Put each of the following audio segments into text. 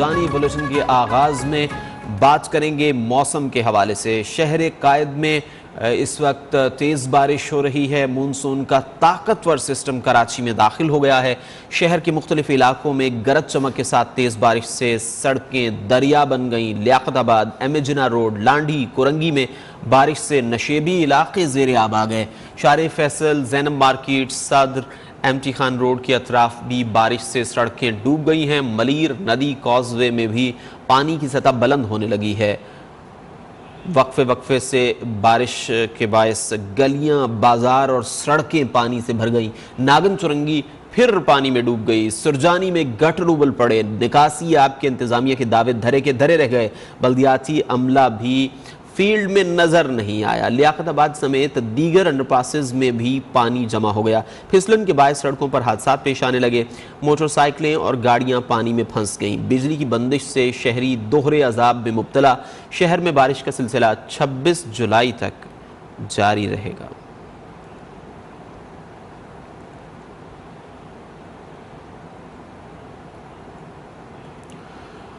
Bulletin के आगाज में बात करेंगे मौसम के हवाले से। शहर कायद में इस वक्त तेज बारिश हो रही है। मानसून का ताकतवर सिस्टम कराची में दाखिल हो गया है। शहर के मुख्तलिफ इलाकों में गरज चमक के साथ तेज बारिश से सड़कें दरिया बन गई। लियाकताबाद, एमेजिना रोड, लांडी, कुरंगी में बारिश से नशेबी इलाके ज़ेरे आब आ गए। शारे फैसल, जैनब मार्केट, सदर, एमटी खान रोड के अतराफ भी बारिश से सड़कें डूब गई हैं। मलीर नदी कॉजवे में भी पानी की सतह बुलंद होने लगी है। वक्फे से बारिश के बायस गलियां, बाजार और सड़कें पानी से भर गई। नागन चुरंगी फिर पानी में डूब गई। सुरजानी में गटर उबल पड़े। निकासी आपके इंतजामिया के दावे धरे के धरे रह गए। बल्दियाती अमला भी फील्ड में नजर नहीं आया। लियाकताबाद समेत दीगर अंडरपासेस में भी पानी जमा हो गया। फिसलन के बायस सड़कों पर हादसा पेश आने लगे। मोटरसाइकिलें और गाड़ियां पानी में फंस गईं। बिजली की बंदिश से शहरी दोहरे अजाब में मुब्तला। शहर में बारिश का सिलसिला 26 जुलाई तक जारी रहेगा।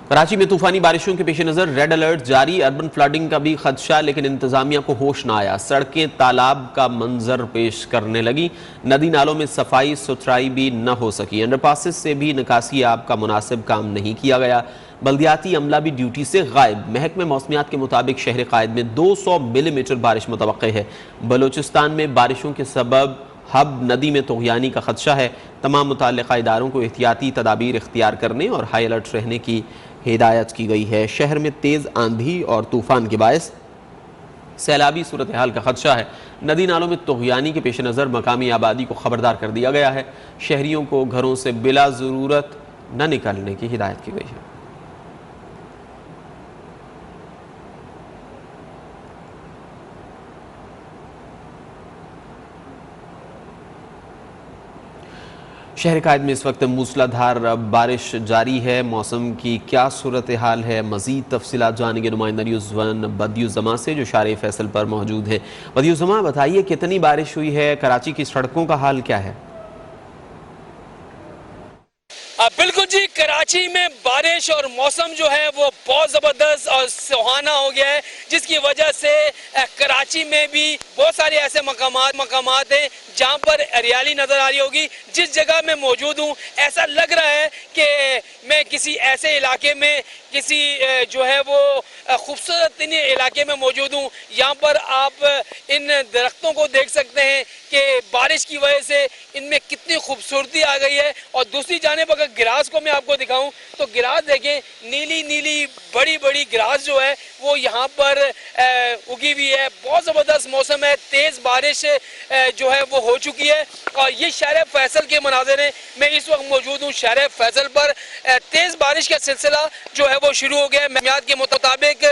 कराची में तूफानी बारिशों के पेश नज़र रेड अलर्ट जारी। अर्बन फ्लडिंग का भी खदशा, लेकिन इंतजामिया को होश ना आया। सड़कें तालाब का मंजर पेश करने लगी। नदी नालों में सफाई सुथराई भी न हो सकी। अंडरपासेस से भी निकासी आब का मुनासिब काम नहीं किया गया। बल्दियाती अमला भी ड्यूटी से गायब। महकमे मौसमियात के मुताबिक शहर कायद में 200 मिलीमीटर बारिश मुतवक्के है। बलोचिस्तान में बारिशों के सबब हब नदी में तुग़यानी का खदशा है। तमाम मुतल्लिक़ा इदारों को एहतियाती तदाबीर इख्तियार करने और हाई अलर्ट रहने की हिदायत की गई है। शहर में तेज़ आंधी और तूफ़ान के बायस सैलाबी सूरत हाल का खदशा है। नदी नालों में तुग़यानी के पेश नज़र मकामी आबादी को खबरदार कर दिया गया है। शहरियों को घरों से बिला ज़रूरत न निकलने की हिदायत की गई है। शहर कायद में इस वक्त मूसलाधार बारिश जारी है। मौसम की क्या सूरत हाल है, मज़ीद तफसीलात जानेंगे नुमाइंदा न्यूज़ वन बदियुज़्ज़मा से, जो शारे फैसल पर मौजूद है। बदियुज़्ज़मा, बताइए कितनी बारिश हुई है, कराची की सड़कों का हाल क्या है? बिल्कुल जी, कराची में बारिश और मौसम जो है वो बहुत ज़बरदस्त और सुहाना हो गया है, जिसकी वजह से कराची में भी बहुत सारे ऐसे मकामात हैं जहां पर हरियाली नज़र आ रही होगी। जिस जगह मैं मौजूद हूं, ऐसा लग रहा है कि मैं किसी ऐसे इलाके में, किसी जो है वो खूबसूरत इलाके में मौजूद हूं। यहाँ पर आप इन दरख्तों को देख सकते हैं कि बारिश की वजह से इनमें कितनी खूबसूरती आ गई है। और दूसरी जानिब अगर ग्रास को मैं आपको दिखाऊं तो ग्रास देखें, नीली नीली बड़ी बड़ी ग्रास जो है वो यहाँ पर उगी हुई है। बहुत ज़बरदस्त मौसम है। तेज़ बारिश जो है वो हो चुकी है। और ये शहर फैसल के मनाज़िर हैं। मैं इस वक्त मौजूद हूँ शहर फैसल पर। तेज़ बारिश का सिलसिला जो है वो शुरू हो गया है। महकमे के मुताबिक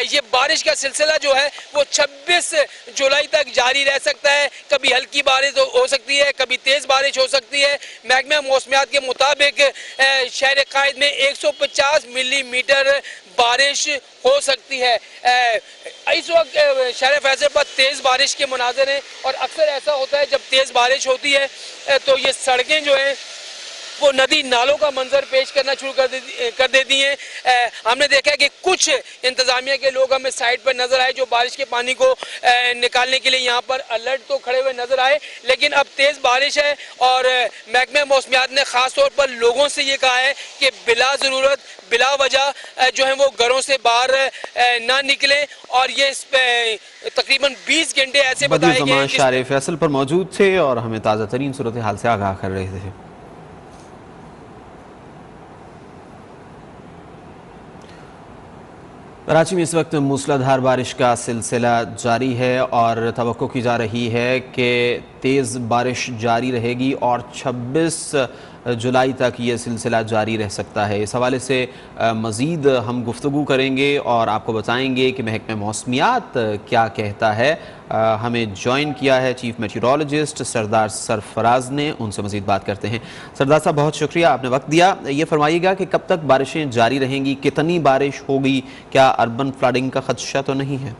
ये बारिश का सिलसिला जो है वो 26 जुलाई तक जारी रह सकता है। कभी हल्की बारिश हो सकती है, कभी तेज़ बारिश हो सकती है। महकमे मौसमियात के मुताबिक शहर कायद में 150 मिलीमीटर बारिश हो सकती है। इस वक्त शहर फैसल पर तेज़ बारिश के मनाज़िर हैं। और अक्सर ऐसा होता है जब तेज़ बारिश होती है तो ये सड़कें जो हैं वो नदी नालों का मंजर पेश करना शुरू कर देती हैं। हमने देखा है कि कुछ इंतजामिया के लोग हमें साइड पर नजर आए जो बारिश के पानी को निकालने के लिए यहाँ पर अलर्ट तो खड़े हुए नजर आए, लेकिन अब तेज़ बारिश है। और महकमे मौसमियात ने ख़ास तौर पर लोगों से ये कहा है कि बिला ज़रूरत, बिला वजह जो है वो घरों से बाहर ना निकलें। और ये तकरीबन 20 घंटे ऐसे बताए गए। शारे फैसल पर मौजूद थे और हमें ताज़ा तरीन सूरत हाल से आगाह कर रहे थे। कराची में इस वक्त मूसलाधार बारिश का सिलसिला जारी है और तवक्को की जा रही है कि तेज़ बारिश जारी रहेगी और 26 जुलाई तक ये सिलसिला जारी रह सकता है। इस हवाले से मज़ीद हम गुफ्तगू करेंगे और आपको बताएंगे कि महकमे मौसमियात क्या कहता है। हमें ज्वाइन किया है चीफ मेट्रोलॉजिस्ट सरदार सरफराज ने, उनसे मज़ीद बात करते हैं। सरदार साहब, बहुत शुक्रिया, आपने वक्त दिया। ये फरमाइएगा कि कब तक बारिशें जारी रहेंगी, कितनी बारिश होगी, क्या अर्बन फ्लडिंग का खदशा तो नहीं है?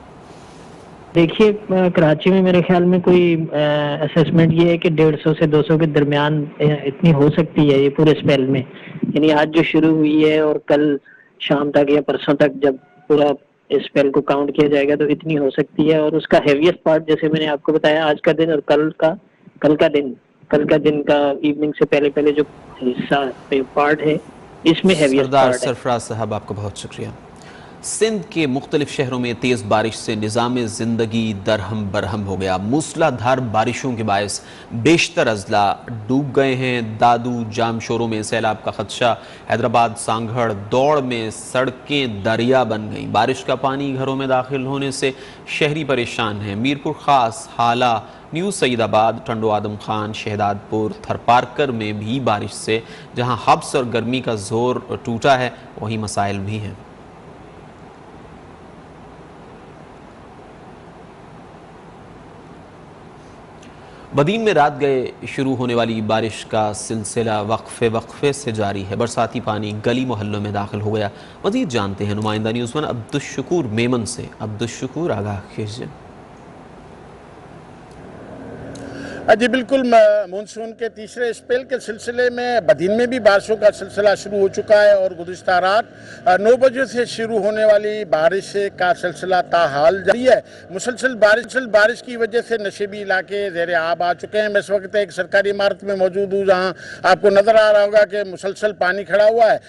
देखिए कराची में मेरे ख्याल में कोई असेसमेंट ये है कि 150 से 200 के दरमियान इतनी हो सकती है ये पूरे स्पेल में। यानी आज जो शुरू हुई है और कल शाम तक या परसों तक जब पूरा इस स्पेल को काउंट किया जाएगा तो इतनी हो सकती है। और उसका हैवीएस्ट पार्ट जैसे मैंने आपको बताया आज का दिन और कल का दिन का इवनिंग से पहले पहले जो हिस्सा पार्ट है इसमें हैवीएस्ट सरदार पार्ट है। सरफराज साहब, आपका बहुत शुक्रिया। सिंध के मुख्तलिफ शहरों में तेज़ बारिश से निज़ाम ज़िंदगी दरहम बरहम हो गया। मूसलाधार बारिशों के बायस बेशतर अजला डूब गए हैं। दादू जाम शोरों में सैलाब का खदशा। हैदराबाद सांगड़ दौड़ में सड़कें दरिया बन गईं। बारिश का पानी घरों में दाखिल होने से शहरी परेशान हैं। मीरपुर खास, हाला, न्यू सईदाबाद, टंडो आदम खान, शहदादपुर, थरपारकर में भी बारिश से जहां हब्स और गर्मी का जोर टूटा है वहीं मसाइल भी हैं। बदीन में रात गए शुरू होने वाली बारिश का सिलसिला वक्फे से जारी है। बरसाती पानी गली मोहल्लों में दाखिल हो गया। मजीद जानते हैं नुमाइंदा न्यूज़ वन अब्दुल मेमन से। अब्दुल आगाह कीजिए। जी बिल्कुल, मानसून के तीसरे स्पेल के सिलसिले में बदीन में भी बारिशों का सिलसिला शुरू हो चुका है और गुज़िश्ता रात 9 बजे से शुरू होने वाली बारिश का सिलसिला ताहाल जारी है। मुसलसल बारिश की वजह से नशेबी इलाके ज़ेर आब आ चुके हैं। मैं इस वक्त एक सरकारी इमारत में मौजूद हूँ जहाँ आपको नज़र आ रहा होगा कि मुसलसल पानी खड़ा हुआ है।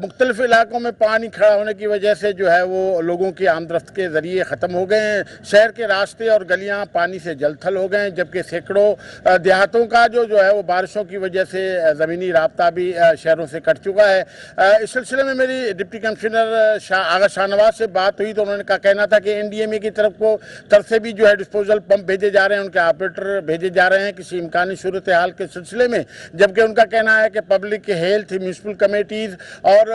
मुख्तलिफ इलाकों में पानी खड़ा होने की वजह से जो है वो लोगों की आमदरफ्त के ज़रिए ख़त्म हो गए हैं। शहर के रास्ते और गलियाँ पानी से जलथल हो गए हैं, जबकि सैकड़ों देहातों का जो है वो बारिशों की वजह से ज़मीनी राब्ता भी शहरों से कट चुका है। इस सिलसिले में मेरी डिप्टी कमिश्नर आगा शाहनवाज से बात हुई तो उन्होंने कहना था कि NDMA की तरफ से भी जो है डिस्पोजल पंप भेजे जा रहे हैं, उनके ऑपरेटर भेजे जा रहे हैं किसी इम्कानी सूरत हाल के सिलसिले में। जबकि उनका कहना है कि पब्लिक हेल्थ, म्यूनसिपल कमेटीज़ और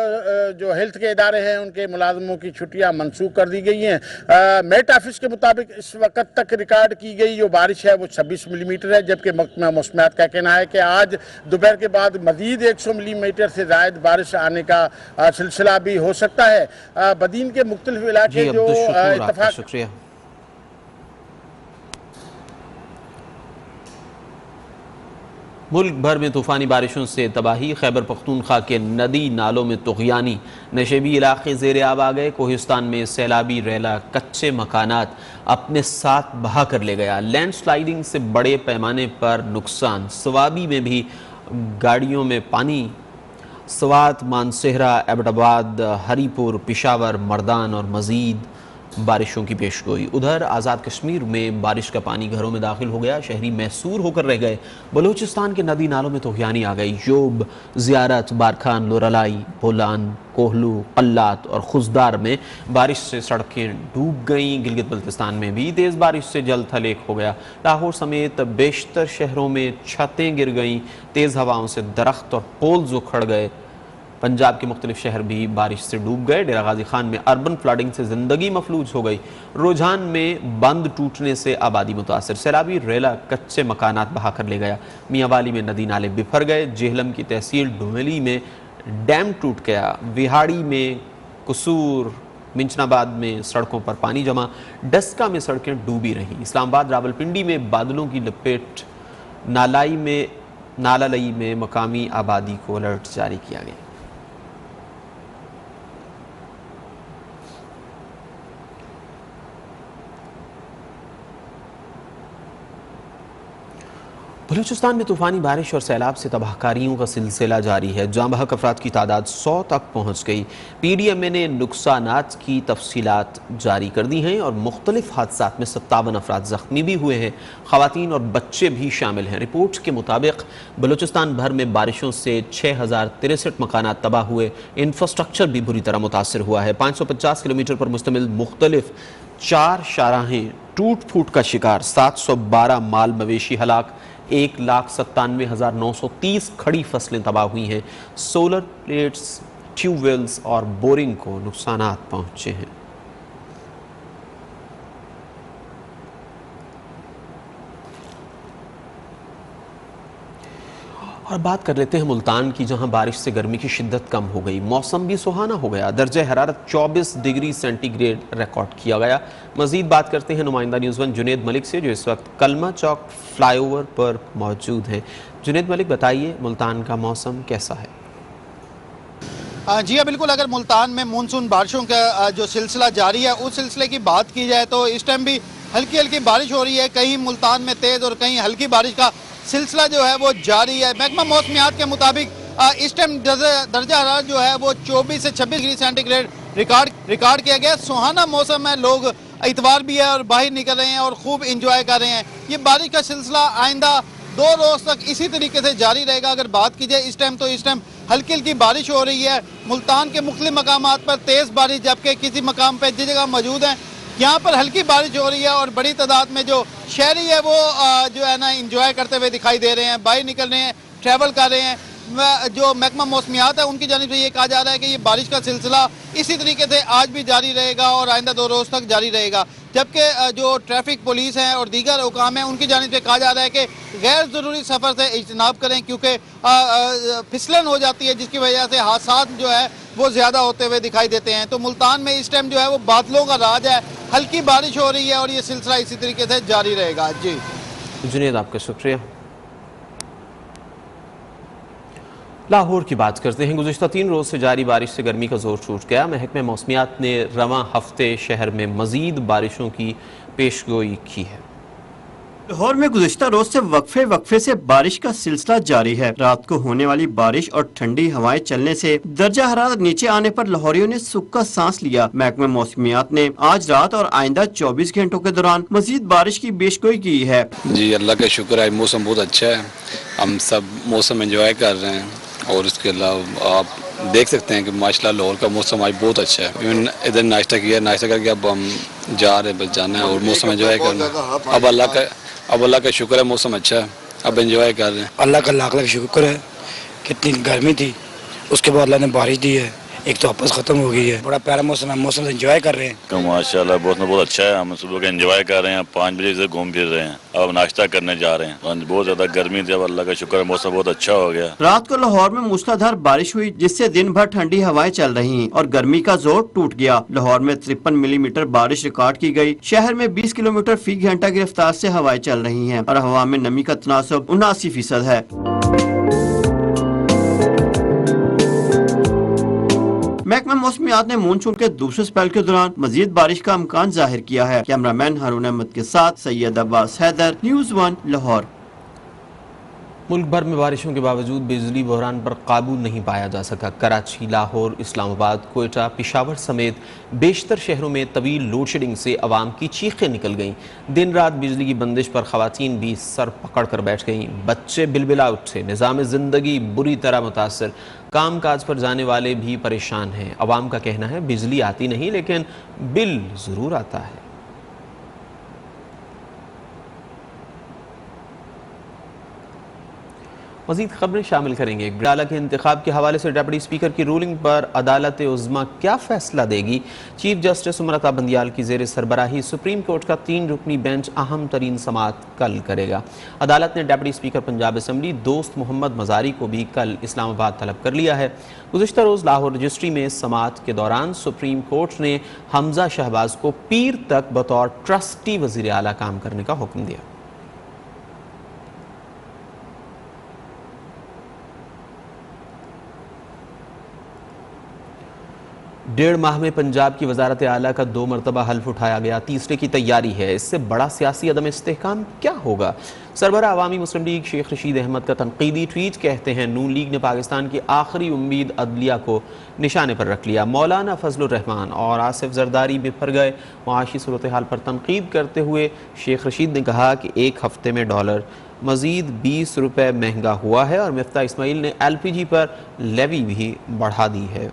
जो हेल्थ के इदारे हैं उनके मुलाजमों की छुट्टियाँ मनसूख कर दी गई हैं। मेट ऑफिस के मुताबिक इस वक्त तक रिकॉर्ड की गई जो बारिश है वो 26 मिलीमीटर है, जबकि महकमा मौसमियात का कहना है कि आज दोपहर के बाद मजीद 100 मिलीमीटर से ज़ायद बारिश आने का सिलसिला भी हो सकता है। बदीन के मुख्तलिफ इलाके जो इत्तफाक। शुक्रिया। मुल्क भर में तूफ़ानी बारिशों से तबाही। खैबर पख्तूनख्वा के नदी नालों में तुग़यानी, नशेबी इलाके ज़ेर आब आ गए। कोहिस्तान में सैलाबी रैला कच्चे मकानात अपने साथ बहा कर ले गया। लैंड स्लाइडिंग से बड़े पैमाने पर नुकसान। सवाबी में भी गाड़ियों में पानी। सवात, मानसेहरा, एबटाबाद, हरीपुर, पिशावर, मर्दान और मज़ीद बारिशों की पेशगोई। उधर आज़ाद कश्मीर में बारिश का पानी घरों में दाखिल हो गया। शहरी महसूर होकर रह गए। बलूचिस्तान के नदी नालों में तुग़यानी आ गई। योब, ज़ियारत, बारखान, लोरलाई, बोलान, कोहलू, कल्लात और खुजदार में बारिश से सड़कें डूब गईं। गिलगित बल्तिस्तान में भी तेज़ बारिश से जल थल एक हो गया। लाहौर समेत बेशतर शहरों में छतें गिर गईं। तेज़ हवाओं से दरख्त और पोल्स उखड़ गए। पंजाब के मुख्तलिफ शहर भी बारिश से डूब गए। डेरा गाजी खान में अर्बन फ्लडिंग से ज़िंदगी मफलूज हो गई। रुझान में बंद टूटने से आबादी मुतासर। सैलाबी रेला कच्चे मकानात बहा कर ले गया। मियांवाली में नदी नाले बिफर गए। जेहलम की तहसील डुमेली में डैम टूट गया। विहाड़ी में कसूर, मिंचनाबाद में सड़कों पर पानी जमा। डस्का में सड़कें डूबी रहीं। इस्लामाबाद, रावलपिंडी में बादलों की लपेट। नालालई में मकामी आबादी को अलर्ट जारी किया गया। बलूचिस्तान में तूफ़ानी बारिश और सैलाब से तबाहकारियों का सिलसिला जारी है। जाँ बहक अफराद की तादाद 100 तक पहुँच गई। PDMA ने नुकसानात की तफसीलात जारी कर दी हैं और मुख्तलिफ हादसात में 57 अफराद ज़ख्मी भी हुए हैं। ख़वातीन और बच्चे भी शामिल हैं। रिपोर्ट के मुताबिक बलूचिस्तान भर में बारिशों से 6063 मकानात तबाह हुए। इंफ्रास्ट्रक्चर भी बुरी तरह मुतासर हुआ है। 550 किलोमीटर पर मुश्तमिल मुख्तलिफ 4 शाहराहें टूट फूट का शिकार। 712 माल मवेशी हलाक। 1,97,930 खड़ी फसलें तबाह हुई हैं। सोलर प्लेट्स, ट्यूबवेल्स और बोरिंग को नुकसानात पहुंचे हैं। और बात कर लेते हैं मुल्तान की, जहां बारिश से गर्मी की शिद्दत कम हो गई, मौसम भी सुहाना हो गया। दर्जे हरारत 24 डिग्री सेंटीग्रेड रिकॉर्ड किया गया। मजीद बात करते हैं नुमाइंदा न्यूज़ वन जुनेद मलिक से, जो इस वक्त कलमा चौक फ्लाईओवर पर मौजूद हैं। जुनेद मलिक, बताइए मुल्तान का मौसम कैसा है? जी हाँ, बिल्कुल। अगर मुल्तान में मानसून बारिशों का जो सिलसिला जारी है, उस सिलसिले की बात की जाए तो इस टाइम भी हल्की हल्की बारिश हो रही है। कहीं मुल्तान में तेज़ और कहीं हल्की बारिश का सिलसिला जो है वो जारी है। महकमा मौसमियात के मुताबिक इस टाइम दर्जा हरारत जो है वो 24 से 26 डिग्री सेंटीग्रेड रिकॉर्ड किया गया। सुहाना मौसम है, लोग इतवार भी है और बाहर निकल रहे हैं और खूब इंजॉय कर रहे हैं। ये बारिश का सिलसिला आइंदा 2 रोज तक इसी तरीके से जारी रहेगा। अगर बात की जाए इस टाइम हल्की हल्की बारिश हो रही है। मुल्तान के मुख्तलिफ मकामात पर तेज़ बारिश, जबकि किसी मकाम पर जिस जगह मौजूद हैं यहाँ पर हल्की बारिश हो रही है और बड़ी तादाद में जो शहरी है वो जो है ना इंजॉय करते हुए दिखाई दे रहे हैं, बाहर निकल रहे हैं, ट्रैवल कर रहे हैं। जो महकमा मौसमियात है उनकी जानिब से ये कहा जा रहा है कि ये बारिश का सिलसिला इसी तरीके से आज भी जारी रहेगा और आइंदा 2 रोज़ तक जारी रहेगा। जबकि जो ट्रैफिक पुलिस हैं और दीगर हुकाम हैं उनकी जानिब से कहा जा रहा है कि गैर ज़रूरी सफ़र से इज्तनाब करें, क्योंकि फिसलन हो जाती है जिसकी वजह से हादसा जो है वो ज़्यादा होते हुए दिखाई देते हैं। तो मुल्तान में इस टाइम जो है वो बादलों का राज है, हल्की बारिश हो रही है और ये सिलसिला इसी तरीके से जारी रहेगा। जी जुनेद, आपका शुक्रिया। लाहौर की बात करते हैं। गुज़िश्ता 3 रोज़ से जारी बारिश से गर्मी का जोर छूट गया। महकमे मौसमियात ने रवां हफ्ते शहर में मज़ीद बारिशों की पेशगोई की है। लाहौर में गुज़िश्ता रोज से वक्फे से बारिश का सिलसिला जारी है। रात को होने वाली बारिश और ठंडी हवाएं चलने से दर्जा हरारत नीचे आने पर लाहौरियों ने सुख का सांस लिया। महकमे मौसमियात ने आज रात और आइंदा 24 घंटों के दौरान मजीद बारिश की पेशगोई की है। जी अल्लाह का शुक्र है, मौसम बहुत अच्छा है, हम सब मौसम एंजॉय कर रहे हैं। और इसके अलावा आप देख सकते हैं कि माशाल्लाह लाहौर का मौसम आज बहुत अच्छा है। इधर नाश्ता किया, नाश्ता करके अब हम जा रहे हैं, बस जाना है और मौसम एंजॉय करना है। अब अल्लाह का शुक्र है, मौसम अच्छा है, अब एंजॉय कर रहे हैं। अल्लाह का लाख लाख शुक्र है। कितनी गर्मी थी, उसके बाद अल्लाह ने बारिश दी है, एक तो आपस खत्म हो गई है। बड़ा प्यारा मौसम है, मौसम से एंजॉय कर रहे हैं। तो माशाल्लाह मौसम बहुत अच्छा है, हम सुबह का एंजॉय कर रहे हैं। 5 बजे से घूम फिर रहे हैं, अब नाश्ता करने जा रहे हैं। बहुत ज्यादा गर्मी थी, अब अल्लाह का शुक्र है मौसम बहुत अच्छा हो गया। रात को लाहौर में मूसलाधार बारिश हुई, जिससे दिन भर ठंडी हवाएं चल रही और गर्मी का जोर टूट गया। लाहौर में 53 मिलीमीटर बारिश रिकॉर्ड की गई। शहर में 20 किलोमीटर फी घंटा की रफ्तार से हवाएं चल रही हैं और हवा में नमी का तनासब 79% है। महकमा मौसमियात ने मानसून के दूसरे स्पेल के दौरान मजीद बारिश का इम्कान जाहिर किया है। कैमरामैन हारून अहमद के साथ सैयद अब्बास हैदर, न्यूज़ 1 लाहौर। मुल्क भर में बारिशों के बावजूद बिजली बहरान पर काबू नहीं पाया जा सका। कराची, लाहौर, इस्लामाबाद, कोयटा, पेशावर समेत बेशतर शहरों में तवील लोड शेडिंग से अवाम की चीखें निकल गईं। दिन रात बिजली की बंदिश पर खवातीन भी सर पकड़ कर बैठ गईं। बच्चे बिलबिला उठे, निज़ाम ज़िंदगी बुरी तरह मुतासर, काम काज पर जाने वाले भी परेशान हैं। अवाम का कहना है बिजली आती नहीं लेकिन बिल ज़रूर आता है। मज़ीद खबरें शामिल करेंगे। अदालत के इंतखाब के हवाले से डिप्टी स्पीकर की रूलिंग पर अदालत उज़्मा क्या फैसला देगी। चीफ जस्टिस उमरता बंदियाल की ज़ेर सरबराही सुप्रीम कोर्ट का 3 रुकनी बेंच अहम तरीन समाअत कल करेगा। अदालत ने डिप्टी स्पीकर पंजाब असम्बली दोस्त मोहम्मद मज़ारी को भी कल इस्लामाबाद तलब कर लिया है। गुज़िश्ता रोज़ लाहौर रजिस्ट्री में समाअत के दौरान सुप्रीम कोर्ट ने हमजा शहबाज को पीर तक बतौर ट्रस्टी वज़ीर आला काम करने का हुक्म दिया। 1.5 माह में पंजाब की वजारत आला का 2 मरतबा हल्फ उठाया गया, तीसरे की तैयारी है। इससे बड़ा सियासी अदम इस्तेहकाम क्या होगा। सरबराह अवामी मुस्लिम लीग शेख रशीद अहमद का तनकीदी ट्वीट, कहते हैं नून लीग ने पाकिस्तान की आखिरी उम्मीद अदलिया को निशाने पर रख लिया। मौलाना फजलुर रहमान और आसिफ जरदारी बिफर गए। मुआशी सूरत हाल पर तनकीद करते हुए शेख रशीद ने कहा कि 1 हफ्ते में डॉलर मज़ीद 20 रुपये महंगा हुआ है और मिफ्ता इस्माइल ने LPG पर लेवी भी बढ़ा दी है।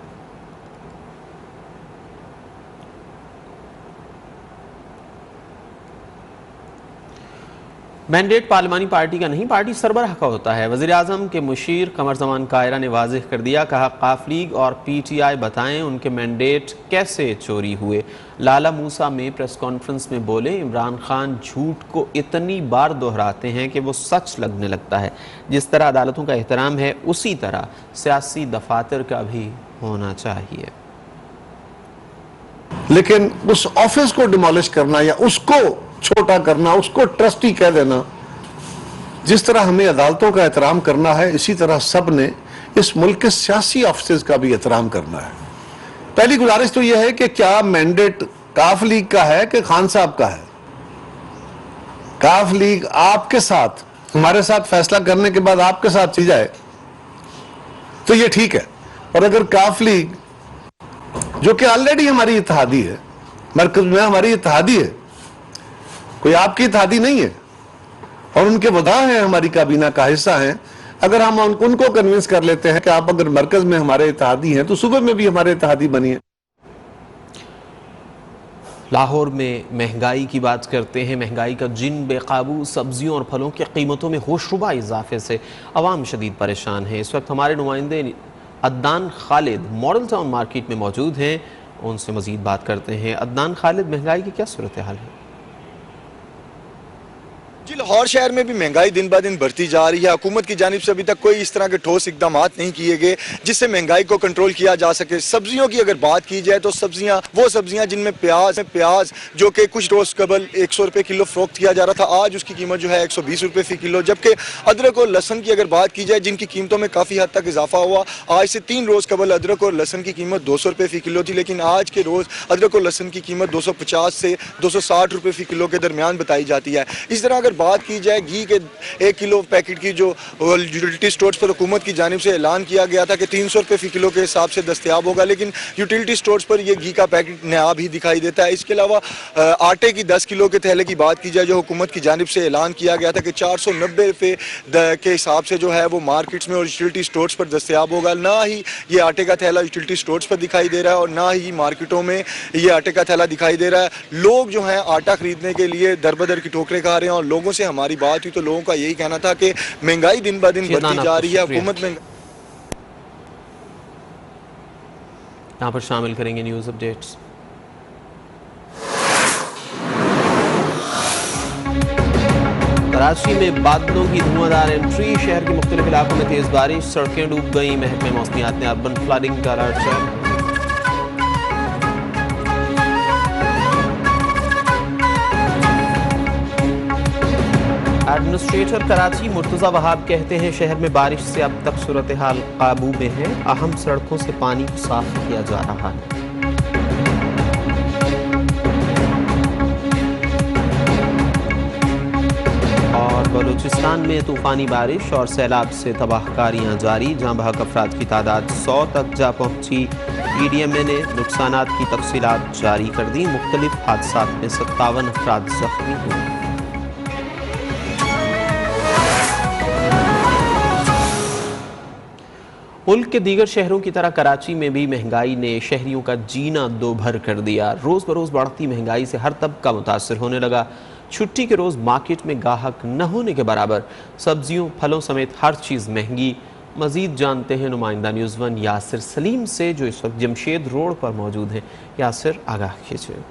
मैंडेट पार्लिमानी पार्टी का नहीं, पार्टी सरबराह का होता है। वज़ीर आज़म के मुशीर कमर ज़मान कायरा ने वाज़ेह कर दिया, कहा काफ लीग और PTI बताएं उनके मैंडेट कैसे चोरी हुए। लाला मूसा में प्रेस कॉन्फ्रेंस में बोले, इमरान खान झूठ को इतनी बार दोहराते हैं कि वो सच लगने लगता है। जिस तरह अदालतों का एहतराम है उसी तरह सियासी दफातर का भी होना चाहिए। लेकिन उस ऑफिस को डिमोलिश करना या उसको छोटा करना, उसको ट्रस्टी कह देना, जिस तरह हमें अदालतों का एहतराम करना है इसी तरह सब ने इस मुल्क के सियासी ऑफिस का भी एहतराम करना है। पहली गुजारिश तो यह है कि क्या मैंडेट काफ लीग का है कि खान साहब का है? काफ लीग आपके साथ, हमारे साथ फैसला करने के बाद आपके साथ चल जाए तो यह ठीक है। और अगर काफ लीग जो कि ऑलरेडी हमारी इत्तेहादी है, मरकज में हमारी इत्तेहादी है, कोई आपकी इत्तेहादी नहीं है, और उनके वधा हैं, हमारी काबीना का हिस्सा हैं, अगर हम उनको कन्विंस कर लेते हैं कि आप अगर मरकज में हमारे इत्तेहादी हैं तो सूबे में भी हमारे इत्तेहादी बनिए। लाहौर में महंगाई की बात करते हैं। महंगाई का जिन बेकाबू, सब्जियों और फलों की कीमतों में होशरुबा इजाफे से अवाम शदीद परेशान है। इस वक्त हमारे नुमाइंदे Adnan Khalid model town market में मौजूद हैं, उनसे मजीद बात करते हैं। अदनान खालिद, महंगाई की क्या सूरत हाल है? जी, लाहौर शहर में भी महंगाई दिन ब दिन बढ़ती जा रही है। हुकूमत की जानिब से अभी तक कोई इस तरह के ठोस इकदाम नहीं किए गए जिससे महंगाई को कंट्रोल किया जा सके। सब्जियों की अगर बात की जाए तो वो सब्जियां जिनमें प्याज जो कि कुछ रोज कबल 100 रुपये किलो फरोख्त किया जा रहा था, आज उसकी कीमत जो है 120 रुपये फी किलो। जबकि अदरक और लहसन की अगर बात की जाए जिनकी कीमतों में काफ़ी हद तक इजाफा हुआ, आज से 3 रोज़ कबल अदरक और लहसन की कीमत 200 रुपये फी किलो थी, लेकिन आज के रोज़ अदरक और लहसन की कीमत 250 से 260 रुपये फी किलो के दरमियान बताई जाती है। इस तरह अगर बात की जाए घी के 1 किलो पैकेट की जो यूटिलिटी स्टोर्स पर हुकूमत की जानिब से ऐलान किया गया था कि 300 रुपये फी किलो के हिसाब से दस्तयाब होगा, लेकिन यूटिलिटी स्टोर्स पर यह घी का पैकेट नयाब ही दिखाई देता है। इसके अलावा आटे की 10 किलो के थैले की बात की जाए जो हुकूमत की जानिब से ऐलान किया गया था कि 490 रुपये के हिसाब से जो है वो मार्केट्स में और यूटिलिटी स्टोर्स पर दस्तयाब होगा। ना ही ये आटे का थैला यूटिलिटी स्टोर्स पर दिखाई दे रहा है और ना ही मार्केटों में ये आटे का थैला दिखाई दे रहा है। लोग जो हैं आटा खरीदने के लिए दर बदर की ठोकरें खा रहे हैं और लोगों से हमारी बात हुई तो लोगों का यही कहना था कि महंगाई दिन ब दिन बढ़ती जा रही है। हुकूमत में यहाँ पर शामिल करेंगे न्यूज़ अपडेट्स। कराची में बादलों की धुआंधार एंट्री, शहर के मुख्तलिफ इलाकों में तेज बारिश, सड़कें डूब गई। महकमे मौसमियात ने अर्बन फ्लडिंग का अलर्ट जारी। एडमिनिस्ट्रेटर कराची मुर्तज़ा वहाब कहते हैं शहर में बारिश से अब तक सूरत हाल काबू में है, अहम सड़कों से पानी साफ किया जा रहा है। और बलूचिस्तान में तूफानी बारिश और सैलाब से तबाहकारियां जारी, जहां बहक अफराद की तादाद 100 तक जा पहुंची। EDMA ने नुकसानात की तफसीलात जारी कर दी। मुख्तलिफ हादसात में 57 अफराद जख्मी हुए। मुल्क के दीगर शहरों की तरह कराची में भी महंगाई ने शहरियों का जीना दो भर कर दिया। रोज़ बरोज़ बढ़ती महंगाई से हर तबका मुतासर होने लगा। छुट्टी के रोज़ मार्केट में गाहक न होने के बराबर सब्जियों, फलों समेत हर चीज़ महंगी। मज़ीद जानते हैं नुमाइंदा न्यूज़ 1 यासिर सलीम से, जो इस वक्त जमशेद रोड पर मौजूद हैं। यासिर, आगाह कीजिए।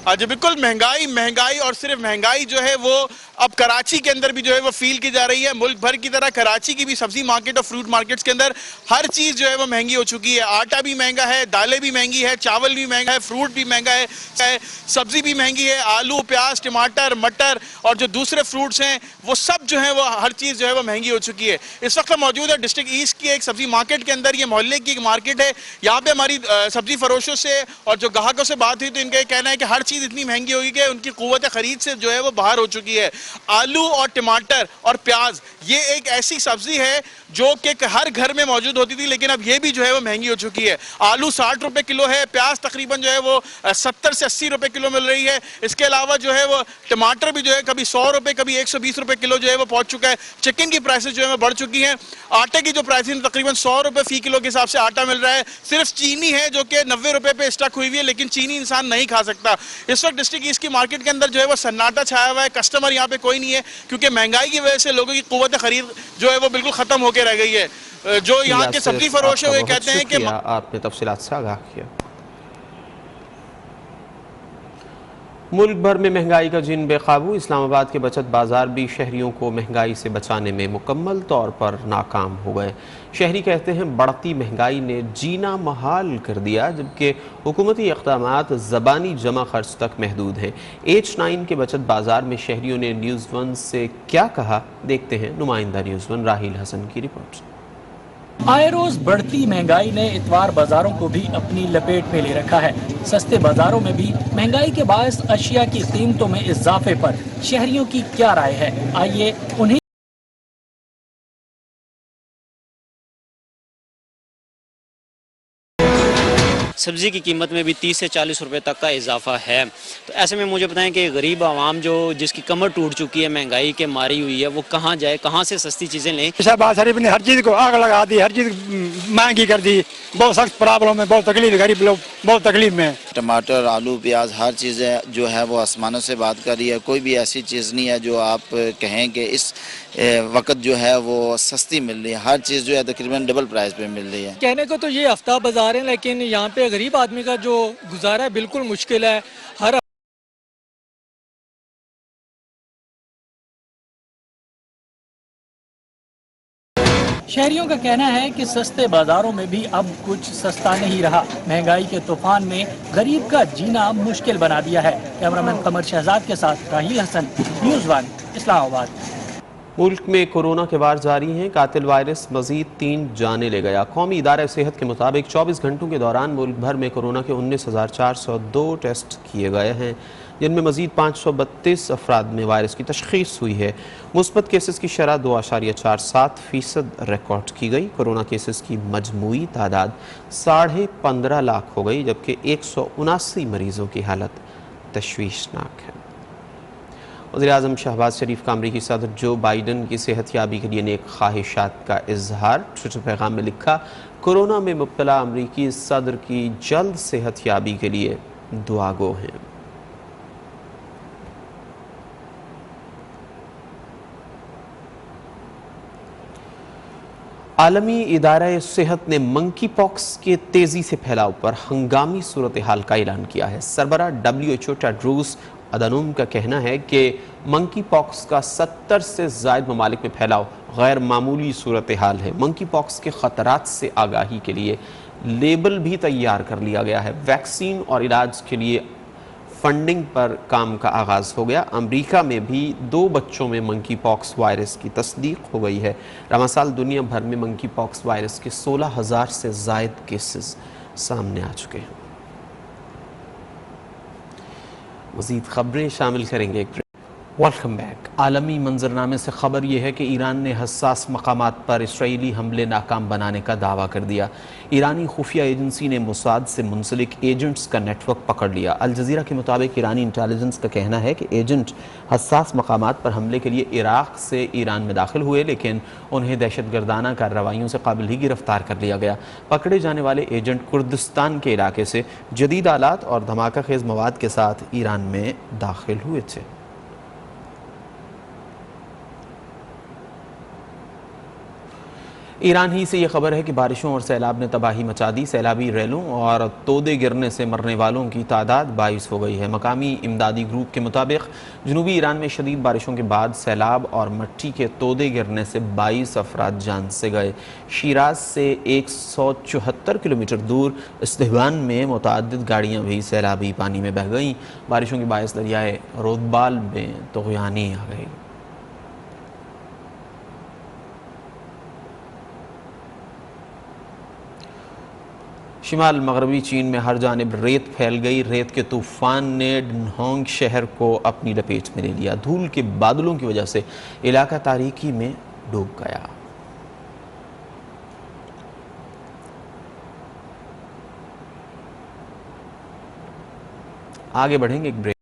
जी बिल्कुल, महंगाई और सिर्फ महंगाई जो है वो अब कराची के अंदर भी जो है वो फील की जा रही है। मुल्क भर की तरह कराची की भी सब्जी मार्केट और फ्रूट मार्केट्स के अंदर हर चीज़ जो है वो महंगी हो चुकी है। आटा भी महंगा है, दालें भी महंगी है, चावल भी महंगा है, फ्रूट भी महंगा है, सब्जी भी महंगी है। आलू, प्याज, टमाटर, मटर और जो दूसरे फ्रूट्स हैं वो सब जो है वो हर चीज़ जो है वो महंगी हो चुकी है। इस वक्त मौजूद है डिस्ट्रिक्ट ईस्ट की एक सब्जी मार्केट के अंदर। ये मोहल्ले की एक मार्केट है। यहाँ पे हमारी सब्जी फरोशों से और जो ग्राहकों से बात हुई तो इनका कहना है कि हर चीज़ इतनी महंगी होगी कि उनकी कुव्वत खरीद से जो है वो बाहर हो चुकी है। आलू और टमाटर और प्याज ये एक ऐसी सब्जी है जो कि हर घर में मौजूद होती थी, लेकिन अब ये भी जो है वो महंगी हो चुकी है। आलू 60 रुपए किलो है, प्याज तकरीबन जो है वो 70 से 80 रुपए किलो मिल रही है। इसके अलावा जो है वो टमाटर भी जो है कभी 100 रुपए कभी 120 रुपए किलो जो है वो पहुंच चुका है। चिकन की प्राइसेस जो है वो बढ़ चुकी हैं। आटे की जो प्राइसिंग तकरीबन 100 रुपए फी किलो के हिसाब से आटा मिल रहा है। सिर्फ चीनी है जो कि 90 रुपए पे स्टक हुई हुई है, लेकिन चीनी इंसान नहीं खा सकता। इस वक्त डिस्ट्रिक्ट ईस्ट की मार्केट के अंदर जो है वो सन्नाटा छाया हुआ है, कस्टमर यहाँ पे कोई नहीं है क्योंकि महंगाई की वजह से लोगों की कुव्वत खरीद जो है वो बिल्कुल खत्म होकर रह गई है। जो यहाँ के सब्जी फरोश है वो कहते हैं कि आपने तफसीलात से आगाह किया। मुल्क भर में महंगाई का जिन बेकाबू, इस्लामाबाद के बचत बाजार भी शहरियों को महंगाई से बचाने में मुकम्मल तौर पर नाकाम हो गए। शहरी कहते हैं बढ़ती महंगाई ने जीना महाल कर दिया, जबकि हुकूमती इक़दामात ज़बानी जमा खर्च तक महदूद हैं। H9 के बचत बाजार में शहरियों ने न्यूज़ वन से क्या कहा, देखते हैं नुमाइंदा न्यूज़ वन राहिल हसन की रिपोर्ट। आए रोज बढ़ती महंगाई ने इतवार बाजारों को भी अपनी लपेट में ले रखा है। सस्ते बाजारों में भी महंगाई के बायस अशिया की कीमतों में इजाफे पर शहरियों की क्या राय है, आइए उन्हें। सब्ज़ी की कीमत में भी 30 से 40 रुपए तक का इजाफा है। तो ऐसे में मुझे बताएं कि गरीब आवाम जो जिसकी कमर टूट चुकी है, महंगाई के मारी हुई है, वो कहाँ जाए, कहाँ से सस्ती चीज़ें लें। शहबाज शरीफ ने हर चीज़ को आग लगा दी, हर चीज़ महंगी कर दी, बहुत सख्त प्रॉब्लम है, बहुत तकलीफ, गरीब लोग बहुत तकलीफ में। टमाटर, आलू, प्याज हर चीज़ें जो है वो आसमानों से बात कर रही है। कोई भी ऐसी चीज़ नहीं है जो आप कहें कि इस वक्त जो है वो सस्ती मिल रही है। हर चीज़ जो है तकरीबन डबल प्राइस पे मिल रही है। कहने को तो ये हफ्ता बाजार है, लेकिन यहाँ पे गरीब आदमी का जो गुजारा है बिल्कुल मुश्किल है। हर शहरियों का कहना है कि सस्ते बाजारों में भी अब कुछ सस्ता नहीं रहा। महंगाई के तूफान ने गरीब का जीना मुश्किल बना दिया है। कैमरामैन कमर शहजाद के साथ राहिल हसन, न्यूज़ वन, इस्लामाबाद। मुल्क में कोरोना के वार जारी हैं। कातिल वायरस मजीद 3 जाने ले गया। कौमी इदारा सेहत के मुताबिक 24 घंटों के दौरान मुल्क भर में कोरोना के 19,402 टेस्ट किए गए हैं, जिनमें मजीद 532 अफराद में वायरस की तशखीस हुई है। मुस्बत केसेस की शरह 2.47% रिकॉर्ड की गई। कोरोना केसेस की मजमूई तादाद 15.5 लाख हो गई, जबकि 179 मरीजों की हालत तशवीशनाक है। वज़ीर-ए-आज़म शहबाज शरीफ का अमरीकी सदर जो बाइडन की सेहतयाबी के लिए नेक ख्वाहिशात का इजहार। ट्विटर पैगाम में लिखा, कोरोना में मुब्तला अमरीकी सदर की जल्द सेहतयाबी के लिए दुआगो हैं। आलमी इदारा सेहत ने मंकी पॉक्स के तेज़ी से फैलाव पर हंगामी सूरत हाल का ऐलान किया है। सरबरा WHO टेड्रोस अदानोम का कहना है कि मंकी पॉक्स का 70 से ज़ायद ममालिक में फैलाव गैर मामूली सूरत हाल है। मंकी पॉक्स के ख़तरात से आगाही के लिए लेबल भी तैयार कर लिया गया है। वैक्सीन और इलाज के लिए फंडिंग पर काम का आगाज़ हो गया। अमेरिका में भी 2 बच्चों में मंकी पॉक्स वायरस की तस्दीक हो गई है। रमासाल दुनिया भर में मंकी पॉक्स वायरस के 16,000 से ज़ायद केसेस सामने आ चुके हैं। मज़ीद खबरें शामिल करेंगे। Welcome back. आलमी मंजरनामे से खबर यह है कि ईरान ने हसास मकामात पर इसराइली हमले नाकाम बनाने का दावा कर दिया। ईरानी खुफिया एजेंसी ने मोसाद से मुंसलिक एजेंट्स का नेटवर्क पकड़ लिया। अल जज़ीरा के मुताबिक ईरानी इंटेलिजेंस का कहना है कि एजेंट हसास मकामात पर हमले के लिए इराक़ से ईरान में दाखिल हुए, लेकिन उन्हें दहशतगर्दाना कार्रवाइयों से काबिल ही गिरफ्तार कर लिया गया। पकड़े जाने वाले एजेंट कुर्दिस्तान के इलाके से जदीद आलात और धमाका खेज मवाद के साथ ईरान में दाखिल हुए थे। ईरान ही से ये खबर है कि बारिशों और सैलाब ने तबाही मचा दी। सैलाबी रैलों और तोदे गिरने से मरने वालों की तादाद 22 हो गई है। मकामी इमदादी ग्रुप के मुताबिक जनूबी ईरान में शदीद बारिशों के बाद सैलाब और मट्टी के तोदे गिरने से 22 अफराद जान से गए। शिराज से 174 किलोमीटर दूर इस्तेहान में मुतअद्दिद गाड़ियाँ भी सैलाबी पानी में बह गईं। बारिशों के बायस दरियाए रोदबाल में तुग़यानी आ गई। शिमाल मगरबी चीन में हर जानिब रेत फैल गई। रेत के तूफान ने डनहोंग शहर को अपनी लपेट में ले लिया। धूल के बादलों की वजह से इलाका तारीकी में डूब गया। आगे बढ़ेंगे एक ब्रेक।